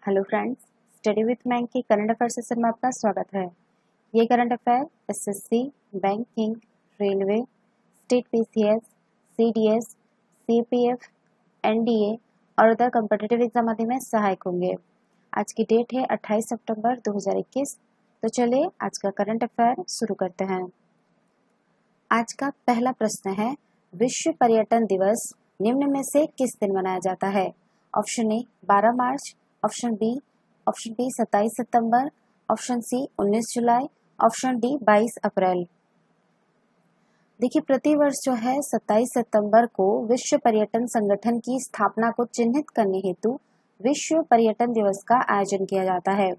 Hello friends, study with bank के current affair session में आपका स्वागत है। ये current affair SSC, banking, railway, state PCS, CDS, CPF, NDA और अदर कॉम्पिटिटिव एग्जाम आदि में सहायक होंगे। आज की डेट है 28 सितंबर 2021। तो चलिए आज का करंट अफेयर शुरू करते हैं। आज का पहला प्रश्न है, विश्व पर्यटन दिवस निम्न में से किस दिन मनाया जाता है? ऑप्शन ए 12 मार्च, ऑप्शन बी 27 सितंबर, ऑप्शन सी 19 जुलाई, ऑप्शन डी 22 अप्रैल। देखिए, प्रतिवर्ष जो है 27 सितंबर को विश्व पर्यटन संगठन की स्थापना को चिन्हित करने हेतु विश्व पर्यटन दिवस का आयोजन किया जाता है।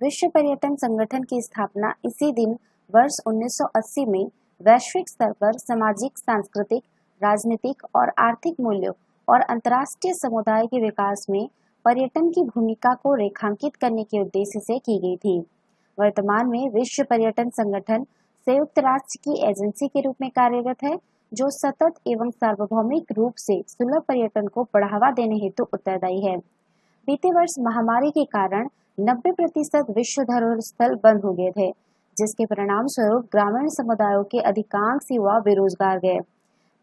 विश्व पर्यटन संगठन की स्थापना इसी दिन वर्ष 1980 में वैश्विक स्तर पर सामाजिक, सांस्कृतिक, राजनीतिक और आर्थिक मूल्यों और अंतर्राष्ट्रीय समुदाय के विकास में पर्यटन की भूमिका को रेखांकित करने के उद्देश्य से की गई थी। वर्तमान में विश्व पर्यटन संगठन संयुक्त राष्ट्र की एजेंसी के रूप में कार्यरत है, जो सतत एवं सार्वभौमिक रूप से सुलभ पर्यटन को बढ़ावा देने हेतु उत्तरदायी है। बीते वर्ष महामारी के कारण 90% विश्व धरोहर स्थल बंद हो गए थे, जिसके परिणाम स्वरूप ग्रामीण समुदायों के अधिकांश युवा बेरोजगार गए।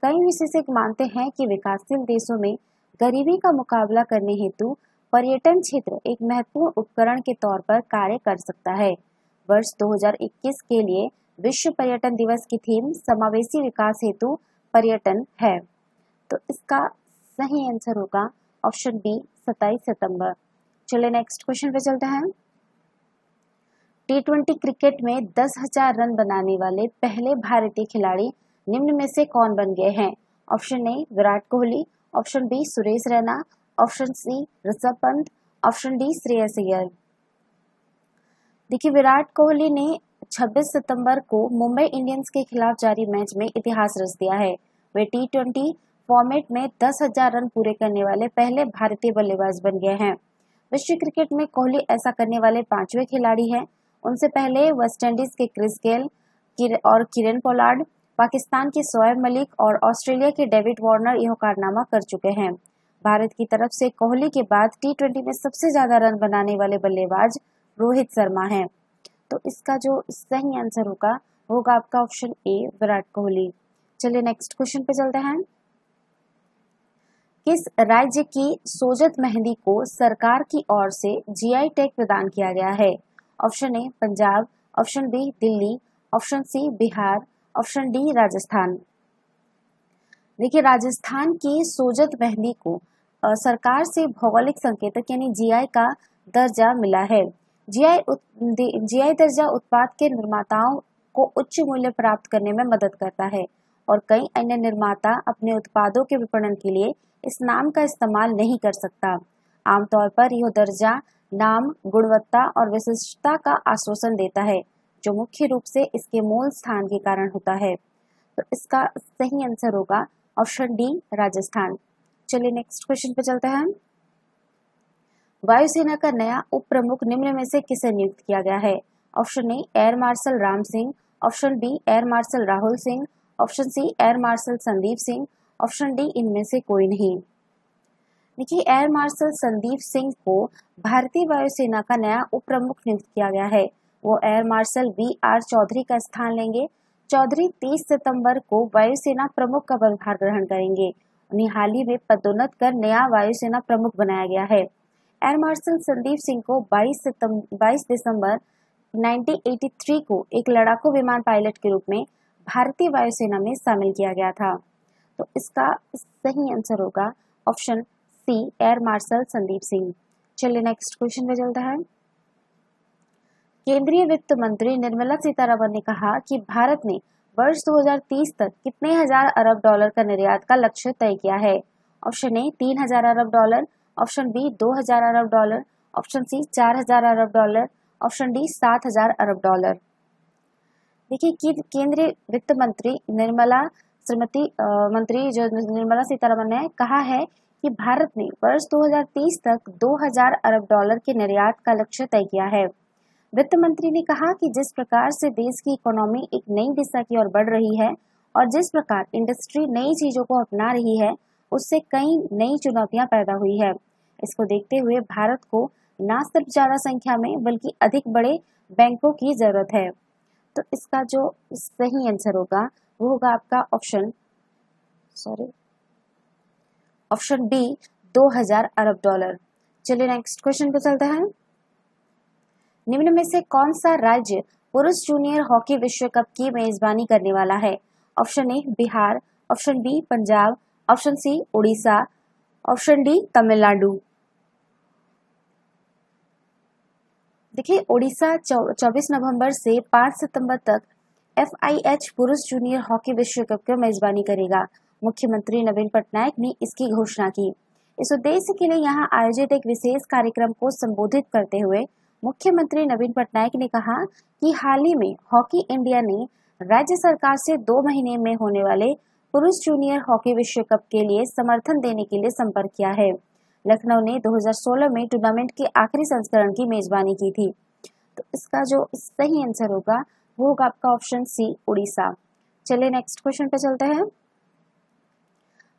कई विशेषज्ञ मानते हैं कि विकासशील देशों में गरीबी का मुकाबला करने हेतु पर्यटन क्षेत्र एक महत्वपूर्ण उपकरण के तौर पर कार्य कर सकता है। वर्ष 2021 के लिए विश्व पर्यटन दिवस की थीम समावेशी विकास हेतु पर्यटन है। तो इसका सही आंसर होगा ऑप्शन बी 27 सितंबर। चलिए नेक्स्ट क्वेश्चन पे चलते हैं। T20 क्रिकेट में 10,000 रन बनाने वाले पहले भारतीय खिलाड़ी निम्न में से कौन बन गए हैं? Option A Virat Kohli, option B Suresh Raina, option C Rishabh Pant, option D Shreyas Iyer. देखिए, विराट कोहली ने 26 सितंबर को मुंबई इंडियंस के खिलाफ जारी मैच में इतिहास रच दिया है। वे T20 फॉर्मेट में 10,000 रन पूरे करने वाले पहले भारतीय बल्लेबाज बन गए हैं। विश्व क्रिकेट में कोहली ऐसा करने वाले 5वें खिलाड़ी हैं। उनसे पहले वेस्टइंडीज के क्रिस गेल और किरण पोलार्ड, पाकिस्तान के शोएब मलिक और ऑस्ट्रेलिया के डेविड वार्नर यह कारनामा कर चुके हैं। भारत की तरफ से कोहली के बाद T20 में सबसे ज्यादा रन बनाने वाले बल्लेबाज रोहित शर्मा हैं। तो इसका जो सही आंसर होगा आपका ऑप्शन ए विराट कोहली। चलिए नेक्स्ट क्वेश्चन पे चलते हैं। किस राज्य की सोजत मेहंदी को सरकार की ओर से जीआई टैग प्रदान किया गया है? Option A Punjab, option B Delhi, option C Bihar, option D Rajasthan. देखिए, राजस्थान की सोजत मेहंदी को सरकार से भौगोलिक संकेतक यानी जीआई का दर्जा मिला है। जीआई दर्जा उत्पाद के निर्माताओं को उच्च मूल्य प्राप्त करने में मदद करता है और कई अन्य निर्माता अपने उत्पादों के विपणन के लिए इस नाम का इस्तेमाल नहीं कर सकता। आमतौर पर यह दर्जा नाम, गुणवत्ता और विशिष्टता का आश्वासन देता है, जो मुख्य रूप से इसके मूल स्थान के कारण होता है। तो इसका सही आंसर होगा ऑप्शन डी राजस्थान। चलिए नेक्स्ट क्वेश्चन पे चलते हैं। वायुसेना का नया उप प्रमुख निम्न में से किसे नियुक्त किया गया है? Option A air marshal Ram Singh, option B air marshal Rahul Singh, option C air marshal Sandeep Singh, option D इनमें से कोई नहीं। देखिए, एयर मार्शल संदीप सिंह को भारतीय वायुसेना का नया उप प्रमुख नियुक्त किया गया है। वो एयर मार्शल BR चौधरी का स्थान लेंगे। चौधरी 30 सितंबर को वायुसेना प्रमुख का पदभार ग्रहण करेंगे। उन्हें हाल ही में पदोन्नत कर नया वायुसेना प्रमुख बनाया गया है। एयर मार्शल संदीप सिंह को 22 दिसंबर 1983 को एक लड़ाकू विमान पायलट के रूप में भारतीय वायुसेना में शामिल किया गया था। तो इसका सही आंसर होगा option C air marshal Sandeep Singh. चलिए नेक्स्ट क्वेश्चन पे चलता है। केंद्रीय वित्त मंत्री निर्मला सीतारमण ने कहा कि भारत ने वर्ष 2030 तक कितने हजार अरब डॉलर का निर्यात का लक्ष्य तय किया है? ऑप्शन ए 3,000 अरब डॉलर, ऑप्शन बी 2,000 अरब डॉलर, ऑप्शन सी 4,000 अरब डॉलर, ऑप्शन डी 7,000 अरब डॉलर। देखिए, केंद्रीय वित्त मंत्री निर्मला सीतारमण ने कहा है कि भारत ने वर्ष 2030 तक 2,000 अरब डॉलर के निर्यात का लक्ष्य तय किया है। वित्त मंत्री ने कहा कि जिस प्रकार से देश की इकोनॉमी एक नई दिशा की ओर बढ़ रही है और जिस प्रकार इंडस्ट्री नई चीजों को अपना रही है, उससे कई नई चुनौतियां पैदा हुई है। इसको देखते हुए भारत को ना सिर्फ ज्यादा संख्या में बल्कि अधिक बड़े बैंकों की जरूरत है। तो इसका जो सही आंसर होगा वो होगा आपका ऑप्शन बी 2000 अरब डॉलर। चलिए नेक्स्ट क्वेश्चन पे चलते हैं। निम्न में से कौन सा राज्य पुरुष जूनियर हॉकी विश्व कप की मेजबानी करने वाला है? Option A Bihar, option B Punjab, option C Orissa, option D Tamil Nadu. देखिए उड़ीसा 24 नवंबर से 5 सितंबर तक FIH पुरुष जूनियर हॉकी विश्व कप की मेजबानी करेगा। मुख्यमंत्री नवीन पटनायक ने इसकी घोषणा की। इस उद्देश्य के लिए यहां आयोजित एक विशेष कार्यक्रम को संबोधित करते हुए मुख्यमंत्री नवीन पटनायक ने कहा कि हाल ही में हॉकी इंडिया ने राज्य सरकार से 2 महीने में होने वाले पुरुष जूनियर हॉकी विश्व कप के लिए समर्थन देने के लिए संपर्क किया है। लखनऊ ने 2016 में टूर्नामेंट के आखिरी संस्करण की मेजबानी की थी। तो इसका जो सही आंसर होगा वो होगा आपका ऑप्शन सी उड़ीसा। चलिए नेक्स्ट क्वेश्चन पे चलते हैं।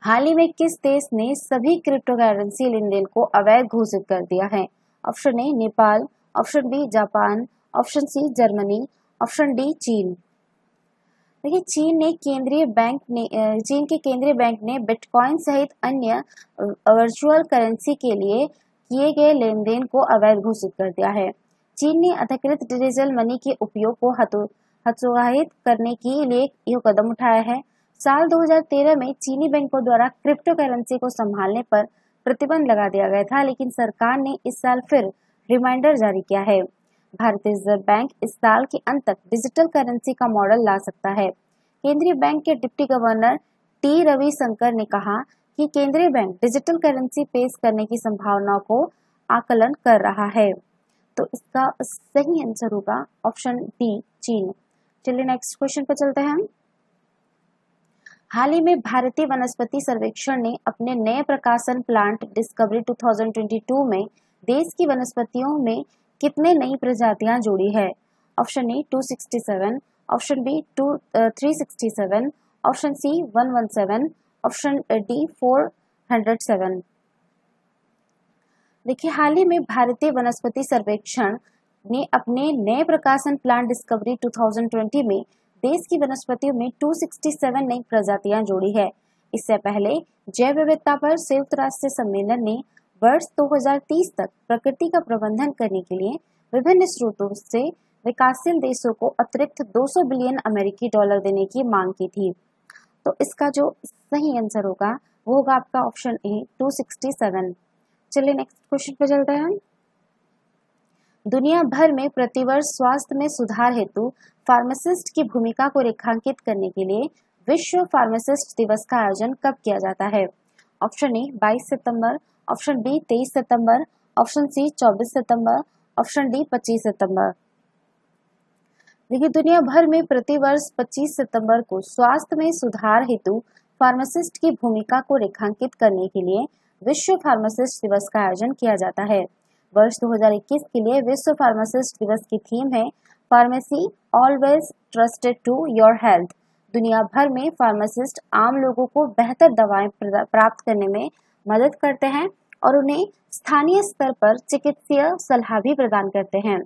हाल ही में किस देश ने सभी क्रिप्टो करेंसी लेन देन को अवैध घोषित कर दिया है? Option A Nepal, option B Japan, option C Germany, option D चीन। देखिए चीन के केंद्रीय बैंक ने बिटकॉइन सहित अन्य वर्चुअल करेंसी के लिए किए गए लेन देन को अवैध घोषित कर दिया है। चीन ने अधिकृत डिजिटल मनी के उपयोग को हतोत्साहित करने के लिए यह कदम उठाया है। साल 2013 में चीनी बैंकों द्वारा क्रिप्टो करेंसी को संभालने पर प्रतिबंध लगा दिया गया था, लेकिन सरकार ने इस साल फिर रिमाइंडर जारी किया है। भारतीय रिजर्व बैंक इस साल के अंत तक डिजिटल करेंसी का मॉडल ला सकता है। केंद्रीय बैंक के डिप्टी गवर्नर टी रविशंकर ने कहा कि केंद्रीय बैंक डिजिटल करेंसी पेश करने की संभावनाओं को आकलन कर रहा है। तो इसका सही आंसर होगा ऑप्शन डी चीन। चलिए नेक्स्ट क्वेश्चन पर चलते हैं। हाल ही में भारतीय वनस्पति सर्वेक्षण ने अपने नए प्रकाशन प्लांट डिस्कवरी 2022 में देश की वनस्पतियों में कितने नई प्रजातियां जोड़ी है? Option A 267, option B 367, option C 117, option D 407। देखिए हाल ही में भारतीय वनस्पति सर्वेक्षण ने अपने नए प्रकाशन प्लांट डिस्कवरी 2020 में देश की वनस्पतियों में 267 नई प्रजातियां जोड़ी है। इससे पहले जैव विविधता पर संयुक्त राष्ट्र सम्मेलन ने वर्ष 2030 तक प्रकृति का प्रबंधन करने के लिए विभिन्न स्रोतों से विकासशील देशों को अतिरिक्त 200 बिलियन अमेरिकी डॉलर देने की मांग की थी। तो इसका जो सही आंसर होगा वो होगा आपका ऑप्शन ए 267। चलिए नेक्स्ट क्वेश्चन पे चलते हैं। दुनिया भर में प्रतिवर्ष स्वास्थ्य में सुधार हेतु फार्मासिस्ट की भूमिका को रेखांकित करने के लिए विश्व फार्मासिस्ट दिवस का आयोजन कब किया जाता है? ऑप्शन ए 22 सितंबर, ऑप्शन बी 23 सितंबर, ऑप्शन सी 24 सितंबर, ऑप्शन डी 25 सितंबर। देखिए दुनिया भर में प्रतिवर्ष 25 सितंबर को स्वास्थ्य में सुधार हेतु फार्मासिस्ट की भूमिका को रेखांकित करने के लिए विश्व फार्मासिस्ट दिवस का आयोजन किया जाता है। वर्ष 2021 के लिए विश्व फार्मासिस्ट दिवस की थीम है pharmacy always trusted to your health. दुनिया भर में फार्मासिस्ट आम लोगों को बेहतर दवाएं प्राप्त करने में मदद करते हैं और उन्हें स्थानीय स्तर पर चिकित्सीय सलाह भी प्रदान करते हैं।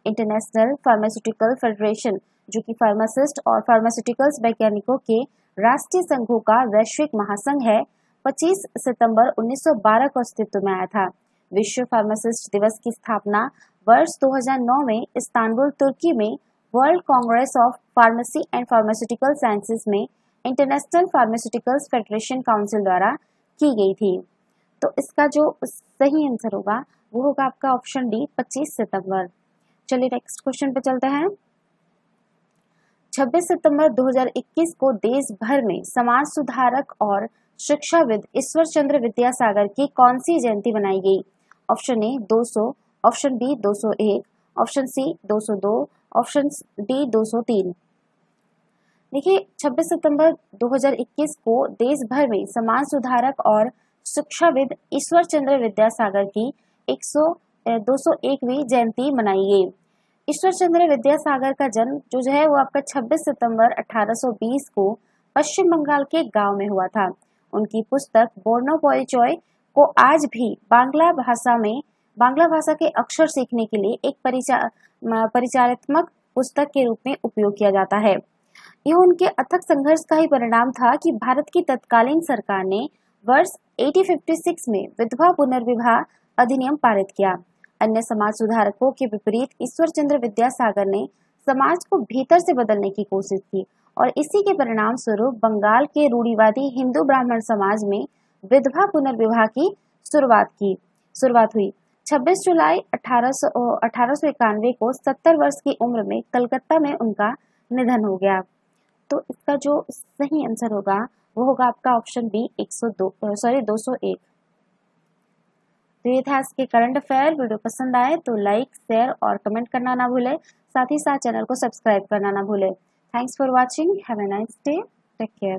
इंटरनेशनल फार्मास्यूटिकल फेडरेशन, जो कि फार्मासिस्ट और फार्मास्यूटिकल्स वैज्ञानिकों के राष्ट्रीय संघों का वैश्विक महासंघ है, 25 सितंबर 1912 को अस्तित्व में आया था। विश्व फार्मासिस्ट दिवस की स्थापना वर्ष 2009 में इस्तांबुल, तुर्की में world Congress of pharmacy and pharmaceutical sciences में इंटरनेशनल फार्मास्यूटिकल्स फेडरेशन काउंसिल द्वारा की गई थी। तो इसका जो सही आंसर होगा वो होगा आपका ऑप्शन डी 25 सितंबर। चलिए नेक्स्ट क्वेश्चन पे चलते हैं। 26 सितंबर 2021 को देश भर में समाज सुधारक और शिक्षाविद ईश्वर चंद्र विद्यासागर की कौन सी जयंती मनाई गई? Option A 200, option B 201, option C 202, option D 203। देखिए 26 सितंबर 2021 को देश भर में समाज सुधारक और शिक्षाविद ईश्वर चंद्र विद्यासागर की 201वीं जयंती मनाई गई। ईश्वर चंद्र विद्यासागर का जन्म जो है वो आपका 26 सितंबर 1820 को पश्चिम बंगाल के गांव में हुआ था। उनकी पुस्तक बोर्नो पोइचोय को आज भी बांग्ला भाषा में बांग्ला भाषा के अक्षर सीखने के लिए एक परिचयात्मक पुस्तक के रूप में उपयोग किया जाता है। यह उनके अथक संघर्ष का ही परिणाम था कि भारत की तत्कालीन सरकार ने वर्ष 1856 में विधवा पुनर्विवाह अधिनियम पारित किया। अन्य समाज सुधारकों के विपरीत ईश्वर चंद्र विद्यासागर ने समाज को भीतर से बदलने की कोशिश की और इसी के परिणाम स्वरूप बंगाल के रूढ़िवादी हिंदू ब्राह्मण समाज में विधवा पुनर्विवाह की शुरुआत हुई। 26 जुलाई 1891 को 70 वर्ष की उम्र में कलकत्ता में उनका निधन हो गया। तो इसका जो सही आंसर होगा वो होगा आपका ऑप्शन बी 201। तो ये था आज के करंट अफेयर। वीडियो पसंद आए तो लाइक, शेयर और कमेंट करना ना भूलें। साथ ही साथ चैनल को सब्सक्राइब करना ना भूलें। Thanks for watching. Have a nice day. Take care.